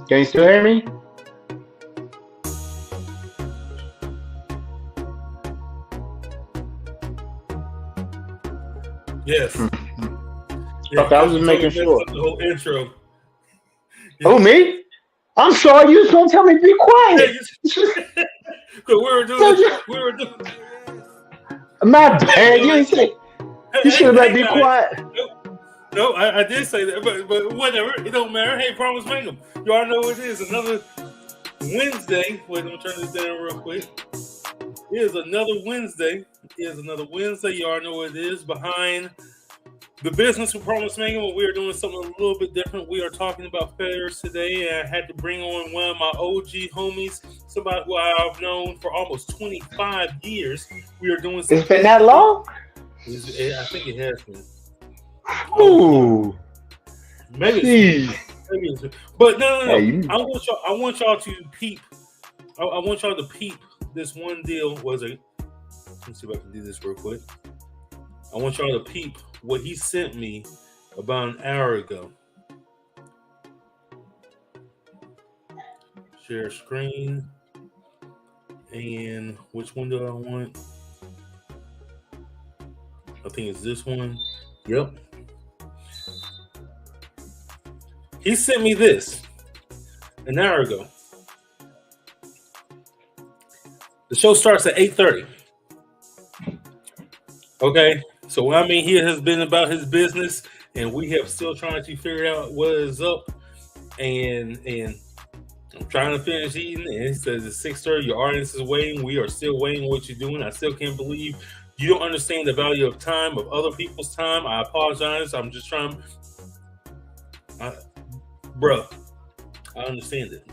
Can you still hear me? Yes. Yeah, Okay, I was because you just totally making messed sure. up the whole intro. Yeah, Oh, me? I'm sorry. You just gonna tell me to be yeah, quiet. because So just, we were doing, my you bad. know, You like, ain't say. You should hey, have let hey, me be guys. quiet. No, I did say that, but whatever. It don't matter. Hey, Promise Mangum. You all know what it is. Another Wednesday. Wait, let me turn this down real quick. It is another Wednesday. It is another Wednesday. You all know what it is. Behind the business with Promise Mangum, we are doing something a little bit different. We are talking about failures today. And I had to bring on one of my OG homies, somebody who I've known for almost 25 years. We are doing some It's been things. that long? I think it has been. I was wondering. Ooh. Maybe it's been. Jeez. Maybe it's been. But no. Hey, you. I want y'all to peep. I want y'all to peep this one deal. Was it? Let me see if I can do this real quick. I want y'all to peep what he sent me about an hour ago. Share screen. And which one do I want? I think it's this one. Yep. He sent me this an hour ago. The show starts at 8:30. Okay. So what I mean here has been about his business, and we have still trying to figure out what is up. And I'm trying to finish eating, and it says it's 6:30. Your audience is waiting. We are still waiting on what you're doing. I still can't believe you don't understand the value of time, of other people's time. I apologize. I'm just trying. Bruh, I understand it.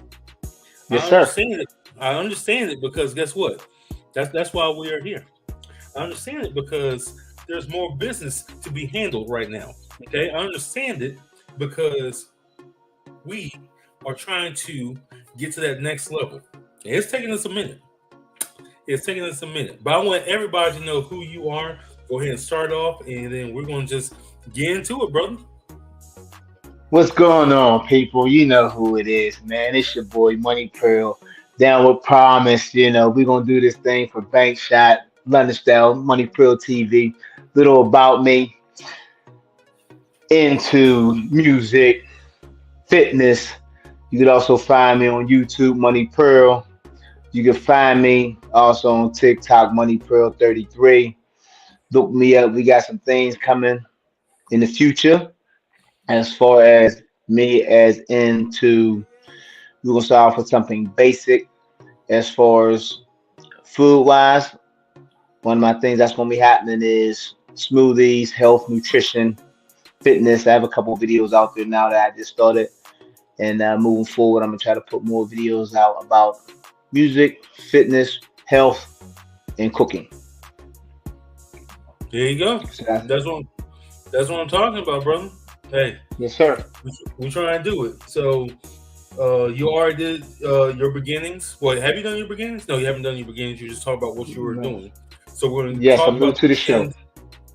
Yes, I sir. understand it. I understand it because guess what? That's why we are here. I understand it because there's more business to be handled right now. Okay, I understand it because we are trying to get to that next level. And it's taking us a minute. It's taking us a minute. But I want everybody to know who you are. Go ahead and start off, and then we're going to just get into it, brother. What's going on, people? You know who it is, man. It's your boy Money Pearl. Down with promise. We're gonna do this thing for Bankshot, London Style, Money Pearl TV. Little about me, into music, fitness. You could also find me on YouTube, Money Pearl. You can find me also on TikTok, Money Pearl 33. Look me up. We got some things coming in the future as far as me as into we're gonna start off with something basic as far as food wise. One of my things that's gonna be happening is smoothies, health, nutrition, fitness. I have a couple of videos out there now that I just started, and moving forward, I'm gonna try to put more videos out about music, fitness, health, and cooking. There you go. So that's, That's what I'm talking about, brother. Hey, yes, sir. we trying to do it. So, you already did your beginnings. Well, have you done your beginnings? No, you haven't done your beginnings. You just talked about what you were doing. So we're going to Yes, talk I'm new about to the the show. beginnings.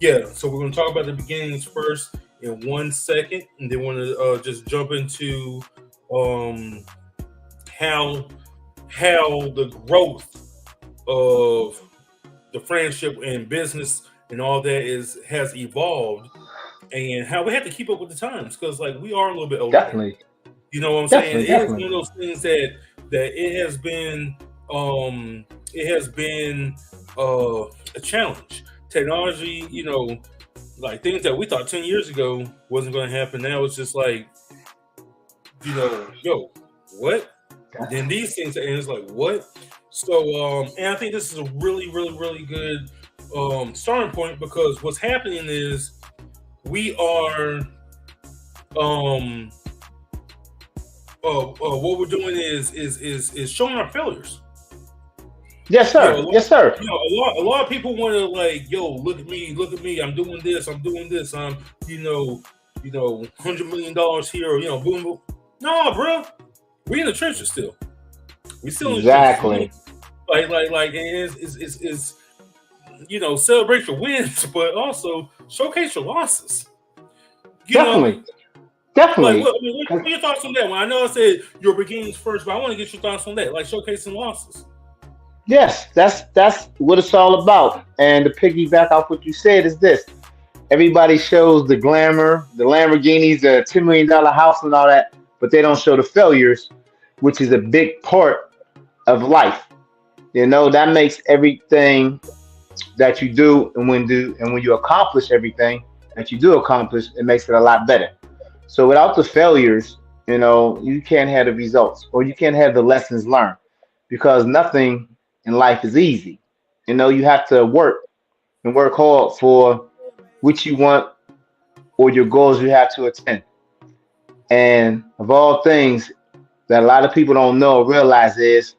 Yeah. So we're going to talk about the beginnings first in 1 second, and then we're going to just jump into um, how the growth of the friendship and business and all that has evolved, and how we have to keep up with the times because like we are a little bit older now. Definitely, You know what I'm saying? definitely, It is definitely. one of those things that it has been a challenge. Technology, like things that we thought 10 years ago wasn't going to happen. Now it's just like, yo, what? Then these things, and it's like, what? So, and I think this is a really, really, really good starting point because what's happening is we are um what we're doing is showing our failures. Yes, You know, sir. Yes, sir. a lot of people want to like, yo, look at me, I'm doing this, I'm $100 here, boom, boom. No, bro, we in the trenches still. We still in the trenches. We Exactly. like, and it's celebrate your wins, but also showcase your losses. You know, Definitely. Like, Definitely. what are your thoughts on that one? I know I said your beginnings first, but I want to get your thoughts on that, like showcasing losses. Yes, that's what it's all about. And to piggyback off what you said is this: everybody shows the glamour, the Lamborghinis, the $10 million house, and all that, but they don't show the failures, which is a big part of life. That makes everything that you do, and when you accomplish everything that you do accomplish, it makes it a lot better. So without the failures, you can't have the results, or you can't have the lessons learned, because nothing in life is easy. You have to work and work hard for what you want or your goals you have to attain. And of all things that a lot of people don't know or realize is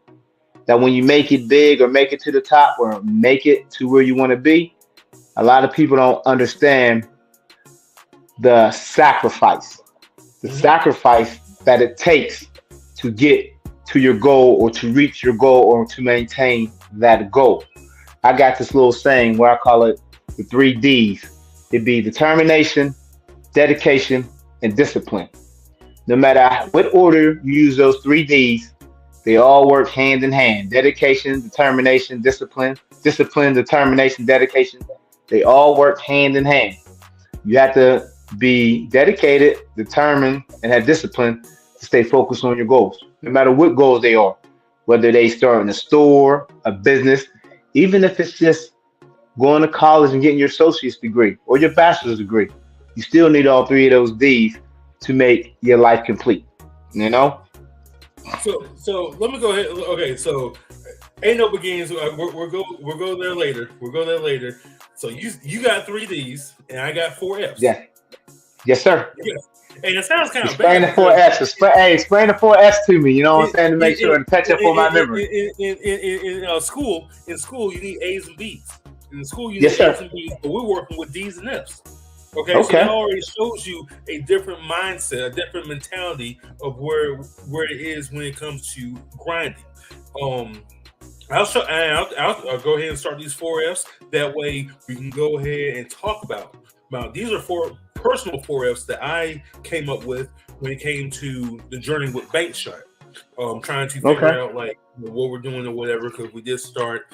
that when you make it big or make it to the top or make it to where you want to be, a lot of people don't understand the sacrifice, the Mm-hmm. sacrifice that it takes to get to your goal or to reach your goal or to maintain that goal. I got this little saying where I call it the three D's. It'd be determination, dedication, and discipline. No matter what order you use those three D's, they all work hand in hand. Dedication, determination, discipline. Discipline, determination, dedication. They all work hand in hand. You have to be dedicated, determined, and have discipline to stay focused on your goals, no matter what goals they are. Whether they start in a store, a business, even if it's just going to college and getting your associate's degree or your bachelor's degree, you still need all three of those D's to make your life complete. You know? So let me go ahead. Okay, so ain't no beginnings. We'll go there later. We'll go there later. So you got three D's and I got four F's. Yes. Yes, sir. Yeah. And it sounds kind of Explain bad the four because F's. Explain the four F's to me. You know what I'm saying? To make sure in and catch up on my memory. school you need A's and B's. In school you Yes, need A's sir. and B's, but we're working with D's and F's. Okay, so that Okay. already shows you a different mindset, a different mentality of where it is when it comes to grinding. Um, I'll go ahead and start these four F's. That way we can go ahead and talk about. Now these are four personal four F's that I came up with when it came to the journey with Bankshot. Trying to figure Okay. out like what we're doing or whatever because we did start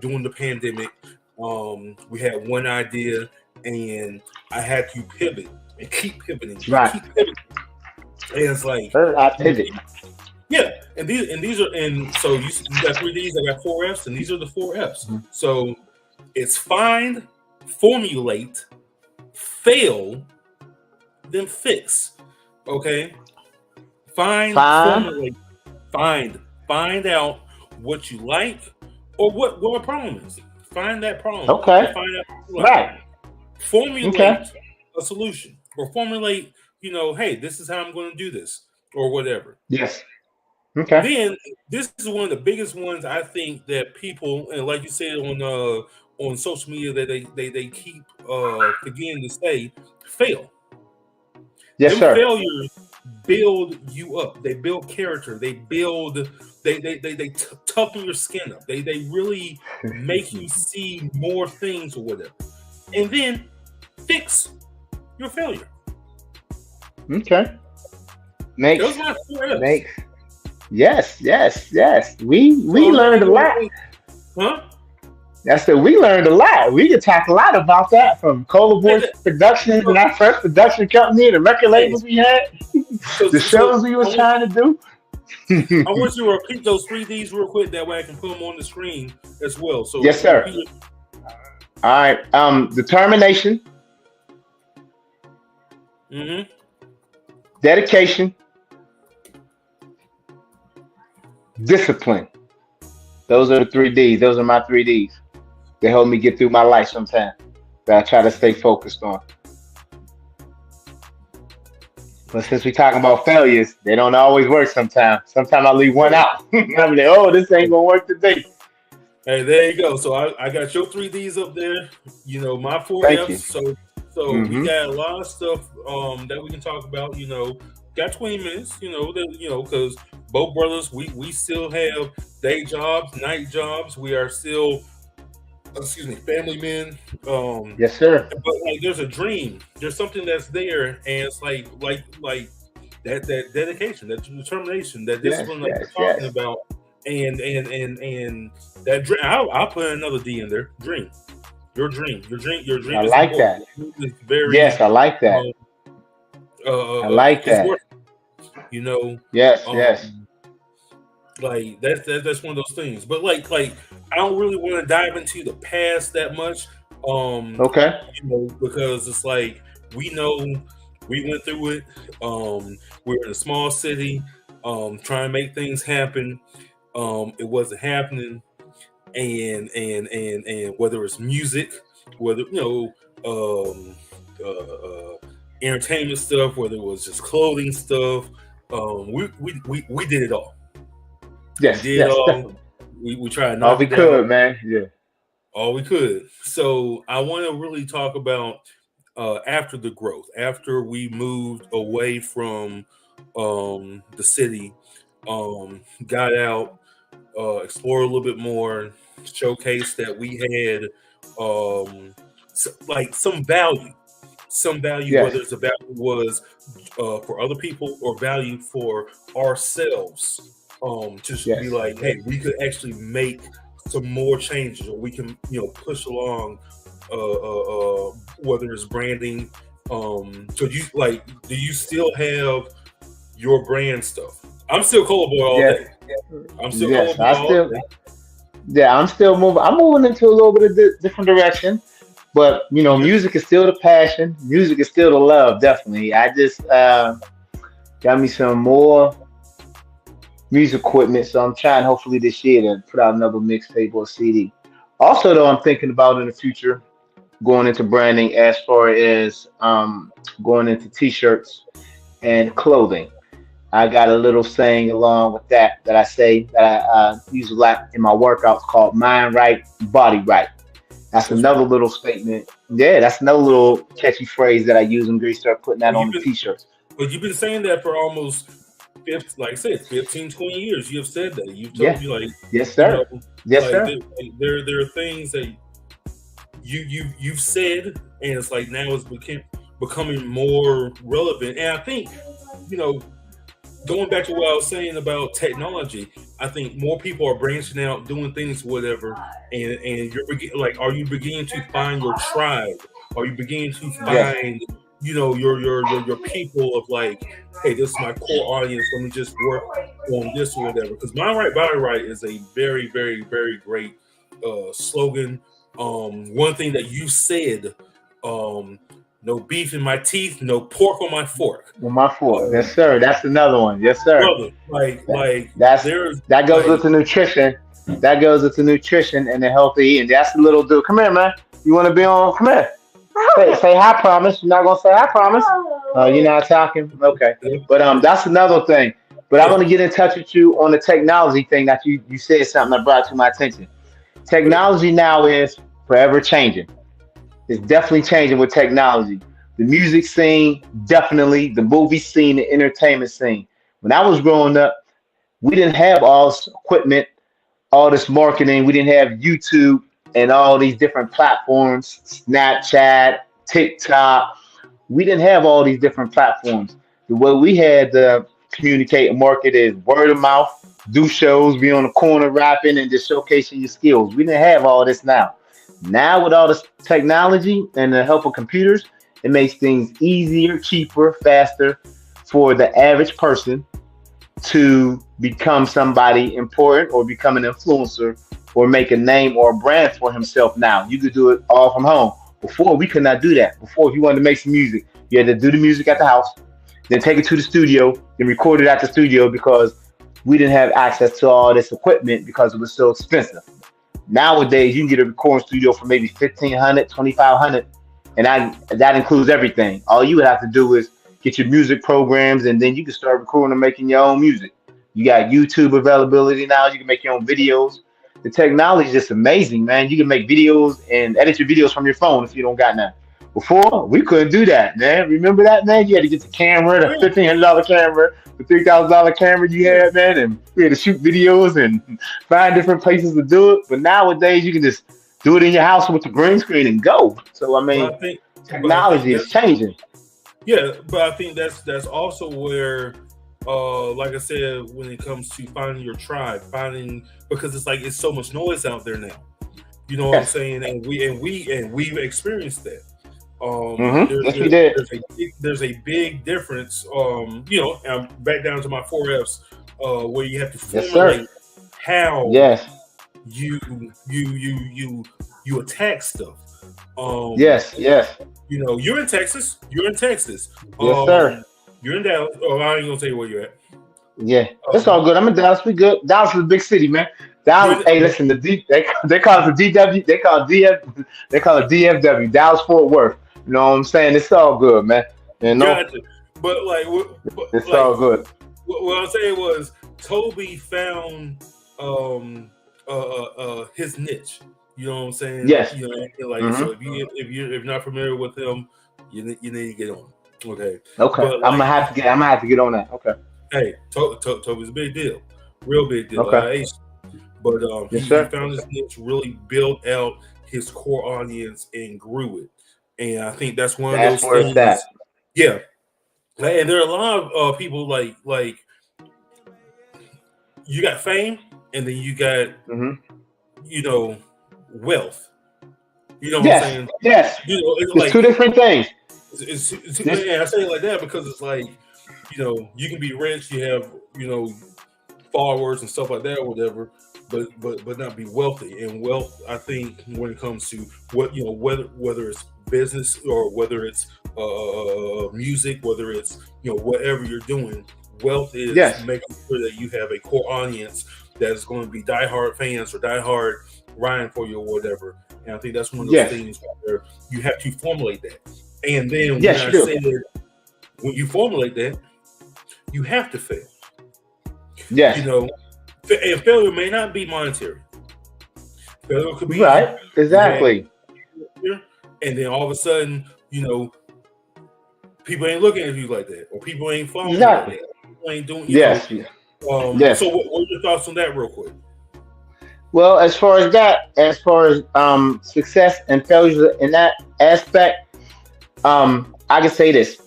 during the pandemic. We had one idea and I had to pivot and keep pivoting and Right. keep pivoting. And it's like, I pivot. yeah, and these are and so you got three D's, I got four F's, and these are the four F's. Mhm. So it's find, formulate, fail, then fix. Okay, find, Fine. formulate, find out what you like or what a problem is. Find that problem. Okay. Find out what you like. Right. Okay. Formulate a solution or formulate, hey, this is how I'm going to do this or whatever. Yes. Okay. Then this is one of the biggest ones I think that people and like you said on social media that they keep forgetting to say fail. Yes, Them sir. failures build you up. They build character. They build. They toughen your skin up. They really make you see more things or whatever. And then fix your failure. Okay. Those Makes are my four F's. makes yes, yes, yes. We So learned a lot. huh? That's it. We learned a lot. We could talk a lot about that from Cola Hey, Boys Productions and our first production company, the record hey, labels we had, the so shows we was I trying to I do. want you to repeat those three D's real quick. That way I can put them on the screen as well. So Yes, sir. repeat it. All right. Determination, Mm-hmm. dedication, discipline. Those are the three D's. Those are my three D's. They help me get through my life sometimes. That I try to stay focused on. But since we're talking about failures, they don't always work sometimes. Sometimes I leave one out. I'm like, oh, this ain't gonna work today. Hey, there you go. So I got your three D's up there. My four Thank F's. you. So we Hmm. got a lot of stuff that we can talk about. Got 20 minutes. Because both brothers we still have day jobs, night jobs. We are still excuse me, family men. Yes, sir. But like, there's a dream. There's something that's there, and it's like that dedication, that determination, that Yes, discipline, like yes, you're talking yes. about, and that dream. I'll put another D in there. Dream. Your I dream is like important. that. Your dream is very, Yes, I like that. um, I like it's that. worth it, you know. Yes, yes. Um, like that's one of those things. But like I don't really want to dive into the past that much. Okay. Because it's like we know we went through it. We're in a small city, trying to make things happen. It wasn't happening, and whether it's music, whether entertainment stuff, whether it was just clothing stuff, we did it all. We Yes, did it yes, all. definitely. We tried to All knock we it down could, man. Yeah. all we could. So I want to really talk about after the growth, after we moved away from the city, got out, explored a little bit more, showcased that we had like some value, Yes, whether it's a value was for other people or value for ourselves. To be yes, like, hey, we could actually make some more changes, or we can, push along, whether it's branding. So you like, do you still have your brand stuff? I'm still Color Boy all yes, day. I'm still Color yes. Boy all day. Yeah, I'm still moving. I'm moving into a little bit of different direction, but Okay. music is still the passion. Music is still the love. Definitely. I just got me some more music equipment, so I'm trying hopefully this year to put out another mixtape or CD. Also, though, I'm thinking about in the future going into branding as far as going into t-shirts and clothing. I got a little saying along with that I say that I use a lot in my workouts called mind right, body right. That's That's right. another little statement. Yeah, that's another little catchy phrase that I use when we start putting that Well, on the t-shirts. you've been saying that for almost 50, like I said, 15, 20 years. You have said that. You've told Yeah. me, like, Yes, you know, sir. Yes, like, sir. there are things that you've said, and it's like now it's becoming more relevant. And I think, you know, going back to what I was saying about technology, I think more people are branching out, doing things, whatever, and like, are you beginning to find your tribe? Are you beginning to Yes. find, your people of like, hey, this is my core audience. Let me just work on this or whatever. Because mind right, body right is a very, very, very great slogan. One thing that you said, um, no beef in my teeth, no pork on my fork. With my foot. Yes, Um, sir. That's another one. Yes, sir. brother. Like, That, like that's there's that goes with like, the nutrition. That goes with the nutrition and the healthy eating. That's the little dude. Come here, man. You want to be on? Come here. Say hi, promise. You're not gonna say hi, promise. You're not talking. Okay. yeah, But that's another thing. But I yeah, want to get in touch with you on the technology thing that you said something that brought to my attention. yeah. Technology now is forever changing. It's definitely changing with technology. The music scene, definitely. The movie scene, the entertainment scene. When I was growing up, we didn't have all this equipment, all this marketing. We didn't have YouTube and all these different platforms, Snapchat, TikTok. We didn't have all these different platforms. The way we had to communicate and market is word of mouth, do shows, be on the corner rapping and just showcasing your skills. We didn't have all this now. Now with all this technology and the help of computers, it makes things easier, cheaper, faster for the average person to become somebody important or become an influencer or make a name or a brand for himself now. You could do it all from home. Before, we could not do that. Before, if you wanted to make some music, you had to do the music at the house, then take it to the studio, then record it at the studio because we didn't have access to all this equipment because it was so expensive. Nowadays, you can get a recording studio for maybe 1,500, 2,500, and that includes everything. All you would have to do is get your music programs, and then you can start recording and making your own music. You got YouTube availability now. You can make your own videos. The technology is just amazing, man. You can make videos and edit your videos from your phone if you don't got none. Before, we couldn't do that, man. Remember that, man? You had to get the camera, the Yeah, $1,500 camera, the $3,000 camera you yeah. had, man, and we had to shoot videos and find different places to do it. But nowadays, you can just do it in your house with the green screen and go. So I But mean, I think, but I think technology is that's changing. yeah. But I think that's also where, like I said, when it comes to finding your tribe, finding because it's like it's so much noise out there now. You know what I'm Yes. saying? And we've experienced that. Yes, we did. There's a big difference. Back down to my 4 Fs, where you have to Yes, sir. formulate how Yes. you you attack stuff. Um, Yes. Yes. you're in Texas. You're in Texas. Yes, sir. You're in Dallas. Oh, I ain't gonna tell you where you're at. Yeah. It's Um, all good. I'm in Dallas. We good. Dallas is a big city, man. you're Dallas. in, Hey, listen. They call it the DW. They call it DF. They call it DFW. Dallas Fort Worth. You know what I'm saying? It's all good, man. You know, gotcha. But like, it's all good. what I'm saying was Toby found his niche. You know what I'm saying? Yes. Like Hmm. so if you're not familiar with him, you need to get on. Okay, Okay. but like I'm gonna have to get on that. Okay. hey, Toby's a big deal, real big deal. Okay. But Yes, he sir. found his niche, really built out his core audience and grew it. And I think that's one of That's those where it's at. things. Yeah, and there are a lot of people like you got fame, and then you got Hmm. you know wealth. You know what I'm Yes. saying? Yes. It's It's two like different things. This. yeah, I say it like that because it's like you can be rich, you have followers and stuff like that, or whatever, but not be wealthy. And wealth, I think, when it comes to whether it's business or whether it's music, whether it's whatever you're doing, wealth is Yes. making sure that you have a core audience that is going to be diehard fans or diehard riding for you or whatever. And I think that's one of those Yes. things where you have to formulate that. And then when Yes, I you do. said when you formulate that, you have to fail. You Yes. know, and failure may not be monetary. Failure could be Right. you had Exactly. failure, and then all of a sudden, people ain't looking at you like that, or people ain't following you like Exactly. that. People ain't doing. Yes. Yes. So what are your thoughts on that, real quick? Well, as far as that, as far as success and failures in that aspect, I can say this.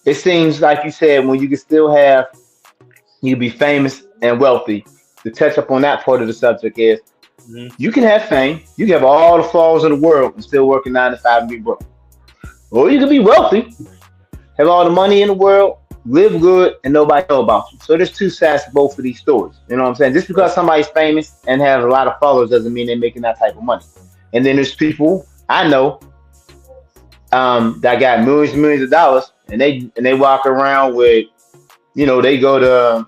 It seems like you said when you can still have you can be famous and wealthy. To touch up on that part of the subject is Hmm. you can have fame, you can have all the flaws in the world and still working 9 to 5 and be broke. Or you can be wealthy, have all the money in the world, live good, and nobody know about you. So there's two sides to both of these stories. You know what I'm saying? Just because somebody's famous and has a lot of followers doesn't mean they're making that type of money. And then there's people I know that got millions and millions of dollars, and they walk around with, they go to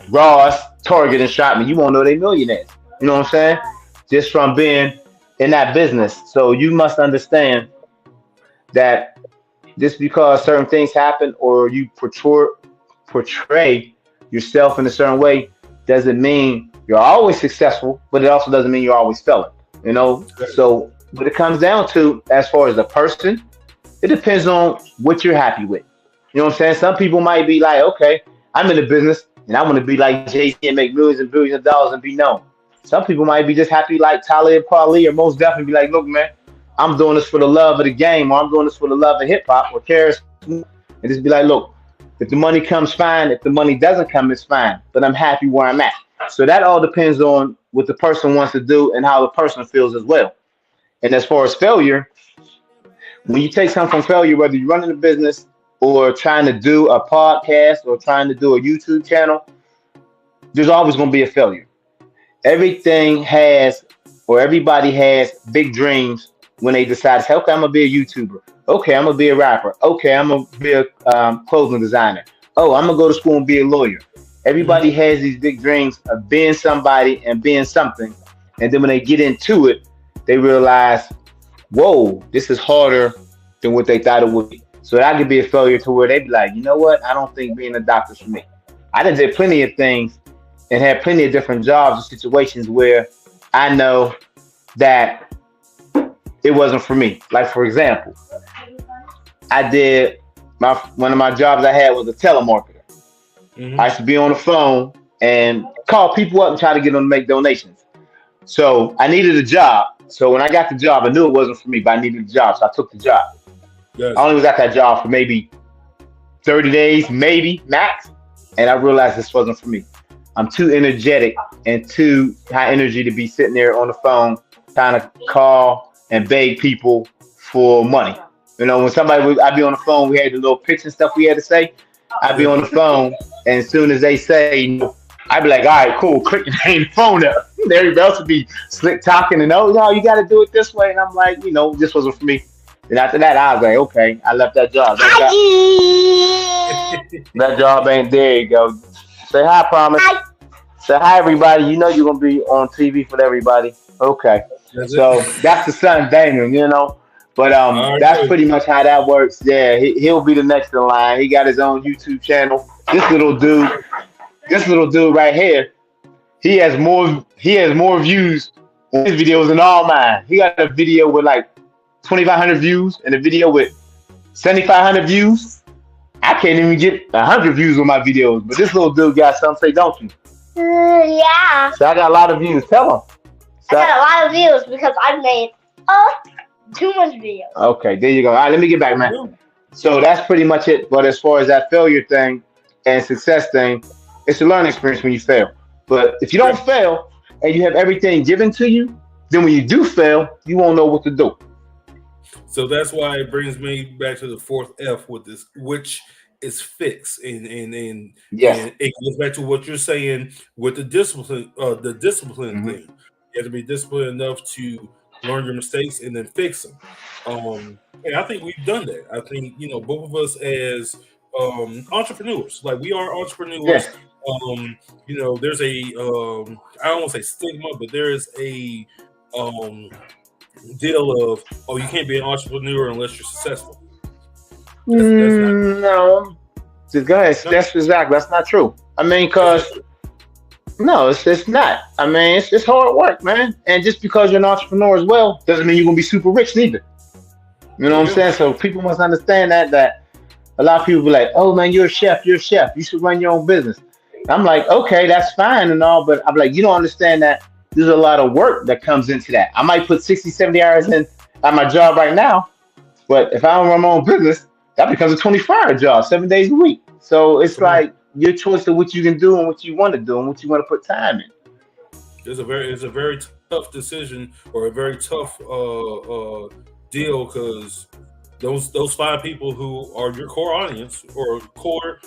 Ross, Target, and shop, and you won't know they millionaires. You know what I'm saying? Just from being in that business. So you must understand that just because certain things happen or you portray yourself in a certain way doesn't mean you're always successful, but it also doesn't mean you're always failing. So what it comes down to, as far as the person, it depends on what you're happy with. You know what I'm saying? Some people might be like, okay, I'm in the business and I want to be like Jay-Z and make millions and billions of dollars and be known. Some people might be just happy like Talib Kweli, or most definitely be like, look, man, I'm doing this for the love of the game, or I'm doing this for the love of hip hop, or cares, and just be like, look, if the money comes, fine. If the money doesn't come, it's fine. But I'm happy where I'm at. So that all depends on what the person wants to do and how the person feels as well. And as far as failure, when you take something from failure, whether you're running a business or trying to do a podcast or trying to do a YouTube channel, there's always going to be a failure. Everything has, or everybody has big dreams when they decide, okay, I'm going to be a YouTuber. Okay, I'm going to be a rapper. Okay, I'm going to be a clothing designer. Oh, I'm going to go to school and be a lawyer. Hmm. Everybody has these big dreams of being somebody and being something. And then when they get into it, they realize, whoa, this is harder than what they thought it would be. So that could be a failure to where they be like, you know what? I don't think being a doctor's for me. I did plenty of things and had plenty of different jobs and situations where I know that it wasn't for me. Like, for example, I did one of my jobs I had was a telemarketer. I Hmm. used to be on the phone and call people up and try to get them to make donations. So I needed a job. So when I got the job, I knew it wasn't for me, but I needed a job, so I took the job. I Yes. only was at that job for maybe 30 days, maybe max, and I realized this wasn't for me. I'm too energetic and too high energy to be sitting there on the phone trying to call and beg people for money. You know, when somebody would, I'd be on the phone, we had the little pitch and stuff we had to say. I'd be Yeah. on the phone, and as soon as they say, no, I'd be like, all right, cool, click and hang the phone up. Everybody else would be slick talking and, oh, no, you got to do it this way. And I'm like, this wasn't for me. And after that, I was like, okay, I left that job. That job ain't there. You go. Say hi, promise. Say hi, everybody. You know you're gonna be on TV for everybody. Okay. That's So it. that's the son, Damon. But All that's right. pretty much how that works. Yeah, he'll be the next in line. He got his own YouTube channel. This little dude right here, he has more views on his videos than all mine. He got a video with like 2,500 views and a video with 7,500 views. I can't even get 100 views on my videos, but this little dude got some, say, don't you? Yeah. So I got a lot of views. Tell him. I got a lot of views because I made too much videos. Okay, there you go. All right, let me get back, man. So that's pretty much it. But as far as that failure thing and success thing, it's a learning experience when you fail. But if you don't fail and you have everything given to you, then when you do fail, you won't know what to do. So that's why it brings me back to the fourth F with this, which is fix, and Yes. it goes back to what you're saying with the discipline Hmm. thing. You have to be disciplined enough to learn your mistakes and then fix them. And I think we've done that. I think both of us as entrepreneurs, like we are entrepreneurs. Yes. There's a I don't want to say stigma, but there is a deal of, oh, you can't be an entrepreneur unless you're successful. That's not No. Just go ahead. no, That's exactly. That's not true. I mean, that's not cause true. no, it's not. I mean, it's hard work, man. And just because you're an entrepreneur as well doesn't mean you're gonna be super rich neither. You know There what I'm you go. saying? So people must understand that a lot of people be like, oh man, you're a chef, you should run your own business. I'm like, okay, that's fine and all, but I'm like, you don't understand that there's a lot of work that comes into that. I might put 60, 70 hours in at my job right now, but if I don't run my own business, that becomes a 24-hour job, 7 days a week. So it's Come on. like your choice of what you can do and what you want to do and what you want to put time in. It's a very tough decision, or a very tough deal, because those five people who are your core audience, or core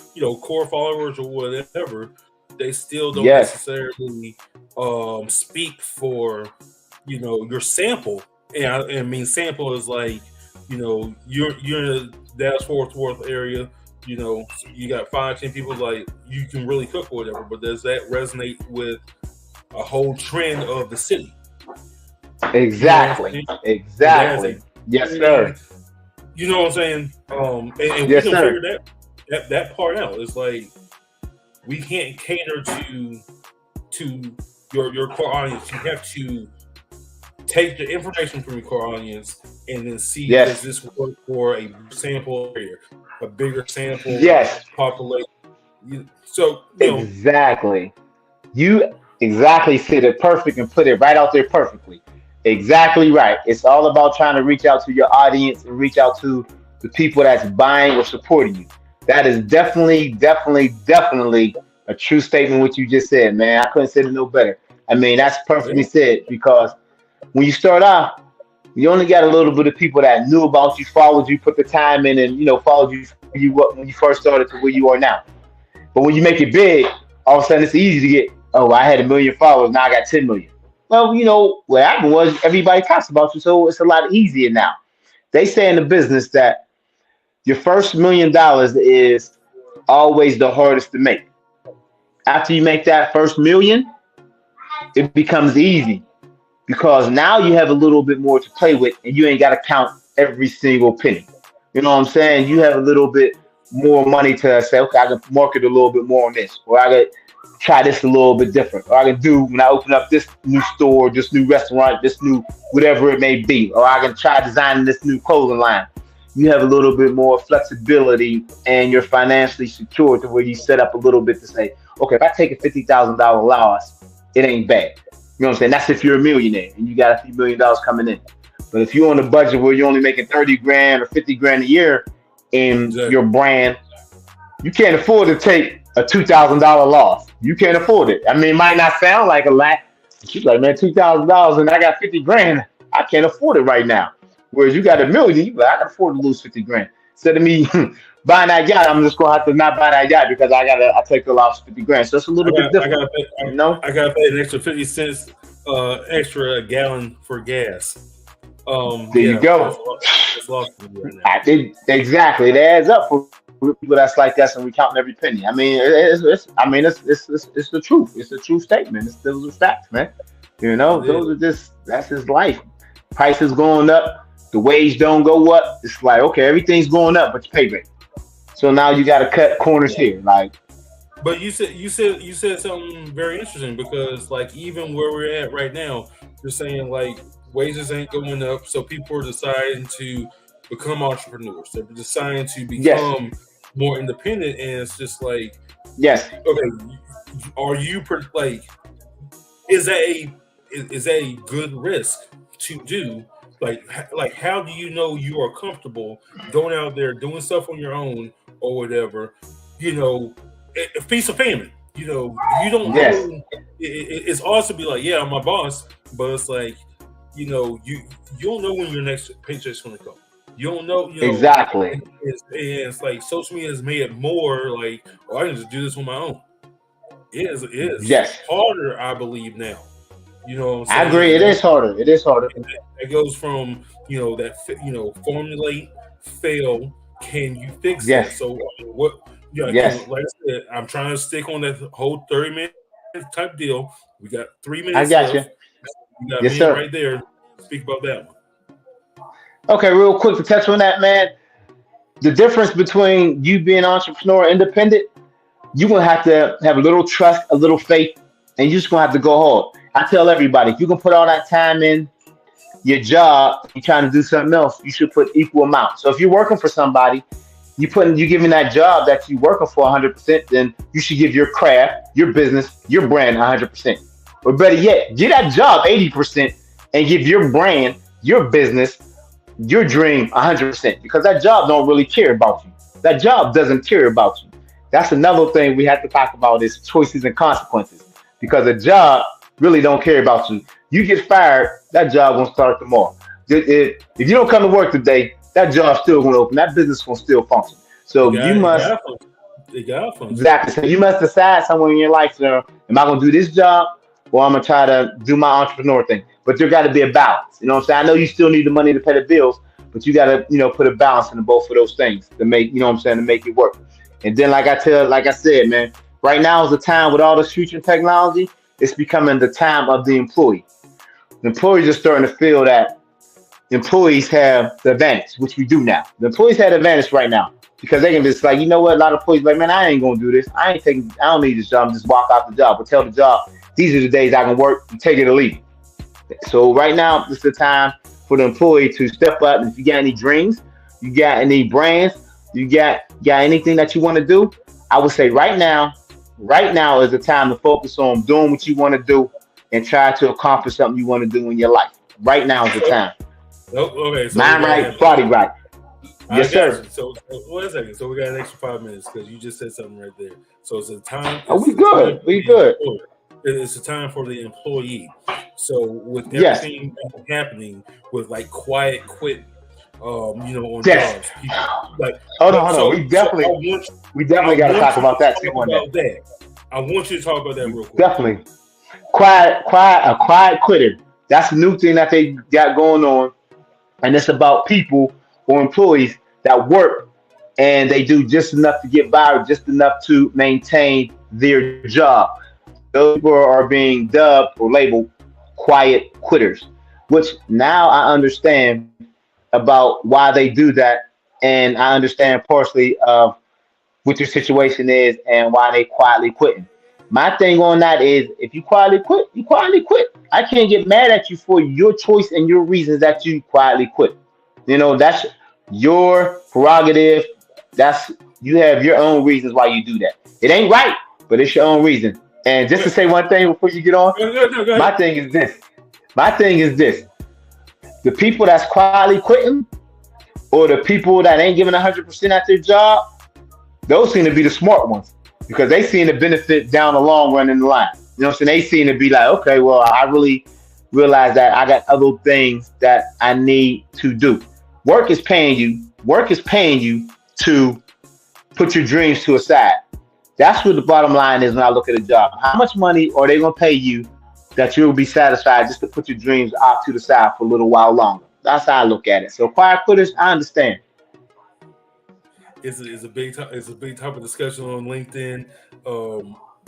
followers or whatever, they still don't Yes, necessarily speak for your sample. And I mean, sample is like, you're in the Dallas Fort Worth area. You got 5, 10 people, like, you can really cook or whatever, but does that resonate with a whole trend of the city? You know what I'm exactly. saying? It Exactly. hasn't. Yes, And sir. you know what I'm saying? And we Yes, don't sir. figure that part out. It's like we can't cater to your core audience. You have to take the information from your core audience and then see, does Yes. this work for a sample area, a bigger sample Yes. population. So Exactly. You exactly said it perfect and put it right out there perfectly. Exactly right. It's all about trying to reach out to your audience and reach out to the people that's buying or supporting you. That is definitely, definitely, definitely a true statement what you just said, man. I couldn't say it no better. I mean, that's perfectly yeah, said because when you start off, you only got a little bit of people that knew about you, followed you, put the time in, and followed you up when you first started to where you are now. But when you make it big, all of a sudden it's easy to get, oh, I had 1 million followers, now I got 10 million. Well, what happened was everybody talks about you, so it's a lot easier now. They say in the business that your first $1 million is always the hardest to make. After you make that first million, it becomes easy because now you have a little bit more to play with and you ain't got to count every single penny. You know what I'm saying? You have a little bit more money to say, okay, I can market a little bit more on this, or I can try this a little bit different, or I can do when I open up this new store, this new restaurant, this new whatever it may be, or I can try designing this new clothing line. You have a little bit more flexibility and you're financially secure to where you set up a little bit to say, okay, if I take a $50,000 loss, it ain't bad. You know what I'm saying? That's if you're a millionaire and you got a few $1 million coming in. But if you're on a budget where you're only making 30 grand or 50 grand a year in Exactly. your brand, you can't afford to take a $2,000 loss. You can't afford it. I mean, it might not sound like a lot. She's like, man, $2,000 and I got 50 grand. I can't afford it right now. Whereas you got a million, you like, I can afford to lose 50 grand. Instead of me buying that yacht, I'm just gonna have to not buy that yacht because I take the loss of 50 grand. So it's a I little bit got I different, got you know? I got to pay an extra 50 cents extra a gallon for gas. There you Yeah, go. that's lost for me right now. Exactly. It adds up for people that's like us and we counting every penny. I mean, it's the truth. It's the true statement. It's those are facts, man. You It know, is. those are just that's his life. Prices going up, the wage don't go up. It's like okay, everything's going up, but your pay rate. So now you got to cut corners here. Like But you said something very interesting because like even where we're at right now, you're saying like wages ain't going up, so people are deciding to become entrepreneurs. They're deciding to yes, become more independent, and it's just like, yes, okay, are you like is that a is that a good risk to do? Like how do you know you are comfortable going out there doing stuff on your own or whatever? You know, feast or famine. You don't yes, know. It's awesome to be like, yeah, I'm my boss, but it's like, you don't know when your next paycheck's going to come. You don't know. exactly. It's like social media has made it more like, oh, I can just do this on my own. It is Yes, harder, I believe now. You know what I'm I saying? agree. It is harder. It is harder. It goes from formulate, fail. Can you fix that? Yes, So what? Yeah, yes. like I said, I'm trying to stick on that whole 30 minute type deal. We got 3 minutes I left. got you. You got a Yes, minute right sir. there. Speak about that one. Okay, real quick to touch on that, man. The difference between you being entrepreneur and independent, you're gonna have to have a little trust, a little faith, and you're just gonna have to go hard. I tell everybody, if you can put all that time in your job, you're trying to do something else, you should put equal amount. So if you're working for somebody, you giving that job that you working for 100%, then you should give your craft, your business, your brand 100%. Or better yet, get that job 80% and give your brand, your business, your dream 100% because that job don't really care about you. That job doesn't care about you. That's another thing we have to talk about is choices and consequences because a job really don't care about you. You get fired, that job won't start tomorrow. If you don't come to work today, that job's still going to open. That business will still function. It So you got it must got function. It got function. exactly. So you must decide somewhere in your life, sir, am I going to do this job or I'm going to try to do my entrepreneur thing? But there got to be a balance. You know what I'm saying? I know you still need the money to pay the bills, but you got to, put a balance in both of those things to make, you know what I'm saying, to make it work. And then, like I said, man, right now is the time with all this future technology. It's becoming the time of the employee. The employees are starting to feel that employees have the advantage, which we do now. The employees have the advantage right now because they can just like, you know what? A lot of employees like, man, I ain't gonna do this. I don't need this job. Just walk out the job or tell the job these are the days I can work. And take it or leave it. So right now, this is the time for the employee to step up. And if you got any dreams, you got any brands, you got anything that you want to do, I would say right now is the time to focus on doing what you want to do and try to accomplish something you want to do in your life. Right now is the time. Oh, okay, so we Mind got right, body right. I Yes, got sir. you. So wait a second. So we got an extra 5 minutes because you just said something right there. So it's a time. Oh, It's we the time good. for We the good. employee. It's the time for the employee. So with Yes. everything that's happening with like quiet quit, on Yes. jobs, people like. Hold on. We I definitely got to want talk you to about that too talk on that. about that. I want you to talk about that real quick. Definitely. A quiet quitter. That's a new thing that they got going on, and it's about people or employees that work and they do just enough to get by, or just enough to maintain their job. Those people are being dubbed or labeled quiet quitters, which now I understand about why they do that, and I understand partially of what your situation is and why they quietly quitting. My thing on that is if you quietly quit, you quietly quit. I can't get mad at you for your choice and your reasons that you quietly quit. That's your prerogative. That's you have your own reasons why you do that. It ain't right, but it's your own reason. And just to say one thing before you get on, Go my ahead. thing is this. My thing is this. The people that's quietly quitting or the people that ain't giving 100% at their job, those seem to be the smart ones because they seem to benefit down the long run in the line. You know what I'm saying? They seem to be like, okay, well, I really realize that I got other things that I need to do. Work is paying you. Work is paying you to put your dreams to a side. That's what the bottom line is when I look at a job. How much money are they going to pay you that you'll be satisfied just to put your dreams off to the side for a little while longer? That's how I look at it. So quiet quitters, I understand. It's a big topic discussion on LinkedIn.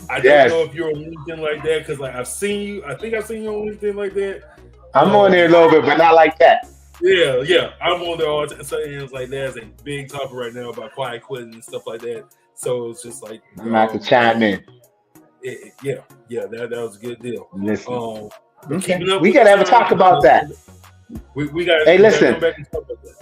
I don't know Yes, if you're on LinkedIn like that because like I've seen you. I think I've seen you on LinkedIn like that. I'm on there a little bit, but not like that. Yeah. I'm on there all the time. So it's like there's a big topic right now about quiet quitting and stuff like that. So it's just like, I'm going to have to chime in. yeah, that was a good deal. Listen. But Okay. keeping up We with got to the have a talk time, about that. we got Hey, we got to listen. come back and talk about that.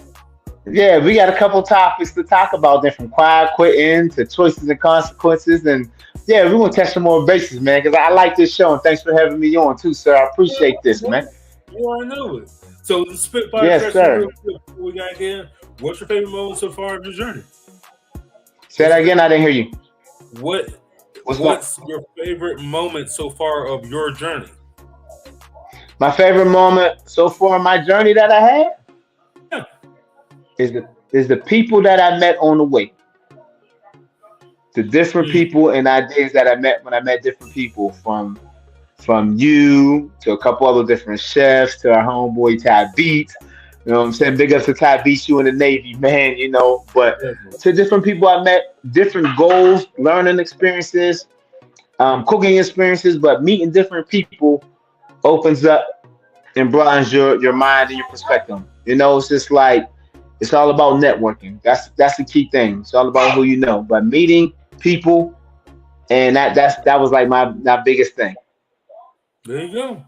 Yeah, we got a couple topics to talk about, then from quiet quitting to choices and consequences. And yeah, we're going to touch some more bases, man, because I like this show. And thanks for having me on, too, sir. I appreciate this, man. You already know it. So the spitfire Yes, question sir. real quick before we got here. What's your favorite moment so far of your journey? Say that again. I didn't hear you. What What's your favorite moment so far of your journey? My favorite moment so far in my journey that I had Yeah. is the people that I met on the way. The different Mm, people and ideas that I met when I met different people from you to a couple other different chefs to our homeboy Ty Beats. You know what I'm saying? Big up to Ty Beats, you in the Navy, man, you know. But definitely. to different people I met, different goals, learning experiences, cooking experiences, but meeting different people opens up and broadens your mind and your perspective. You know, it's just like it's all about networking. That's the key thing. It's all about who you know. But meeting people and that was like my biggest thing. There you go.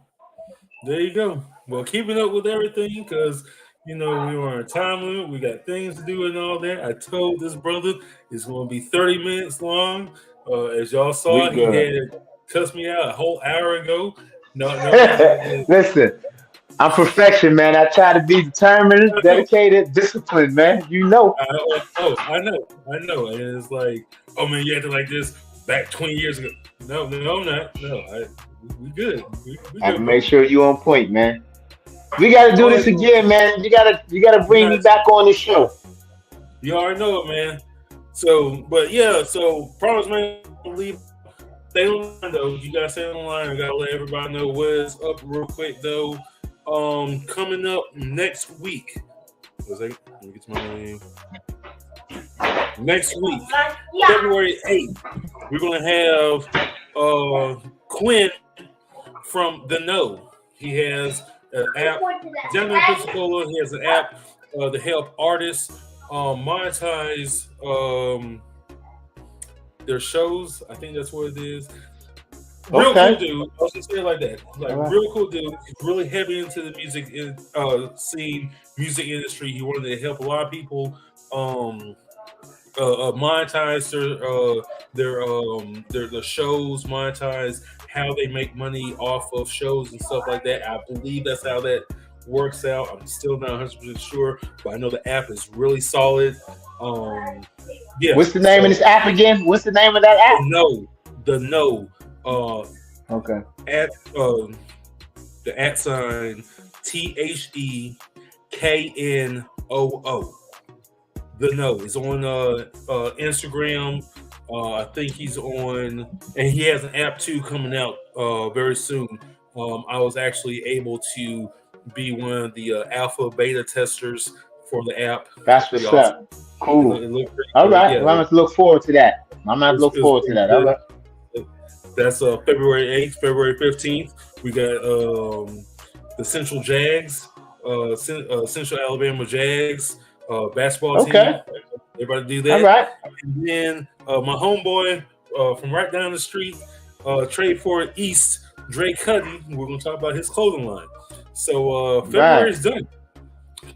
There you go. Well, keeping up with everything because we are on a time limit. We got things to do and all that. I told this brother it's going to be 30 minutes long. As y'all We saw, he good. had cussed me out a whole hour ago. No. Listen, I'm perfection, man. I try to be determined, I know. dedicated, disciplined, man. You know. I know. And it's like, oh man, you acted like this back 20 years ago. No, I'm not. No, we good. We I have to good, make bro. sure you on point, man. We gotta do this Always, again, man. You gotta we bring me got back on the show. you already know it, man. So, but yeah, so promise man, leave. Stay online though. You gotta stay online. I gotta let everybody know what is up real quick though. Coming up next week. Was that? Let me get to my next week, Yeah. February 8th. We're gonna have Quinn from The Know. He has an app. Gentleman Pensacola. He has an app to help artists monetize their shows. I think that's what it is. Real cool Okay. dude. I'll just say it like that. All Like right. real cool dude. He's really heavy into the scene, music industry. He wanted to help a lot of people um, monetize their shows, monetize how they make money off of shows and stuff like that. I believe that's how that works out. I'm still not 100% sure, but I know the app is really solid. Um, yeah. What's the name of So this app again? What's the name of that the app? no, the no. Uh, Okay. at the at sign TheKnoo. The no is on Instagram. I think he's on, and he has an app too coming out very soon. I was actually able to be one of the alpha beta testers for the app. That's Pretty what's awesome. up. Cool. It looked pretty All good. right. Yeah, Well, I'm gonna look forward to that. I'm gonna look it was forward to pretty that. All good. right. That's February 8th, February 15th. We got the Central Jags, Central Alabama Jags basketball team. Okay. Everybody do All that. right. And then my homeboy from right down the street, Trade for East, Dre Cuddy. We're going to talk about his clothing line. So February Right. is done.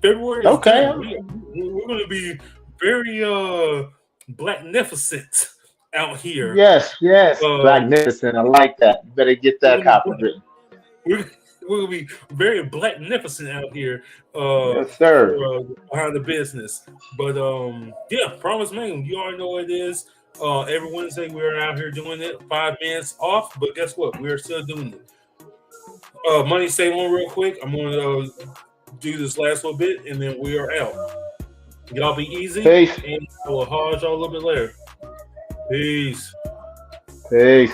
February is Okay. done. We're going to be very blacknificent out here. Yes, yes. Uh, Magnificent. I like that. You better get we're that gonna be copy written. we're, we're gonna be very blacknificent out here Yes, sir. for behind the business. But yeah, promise man, you already know what it is. Every Wednesday we're out here doing it. 5 minutes off, but guess what? We're still doing it. Money save on real quick. I'm gonna do this last little bit, and then we are out. Y'all be easy, Peace. and I will haul y'all a little bit later. Peace. Peace.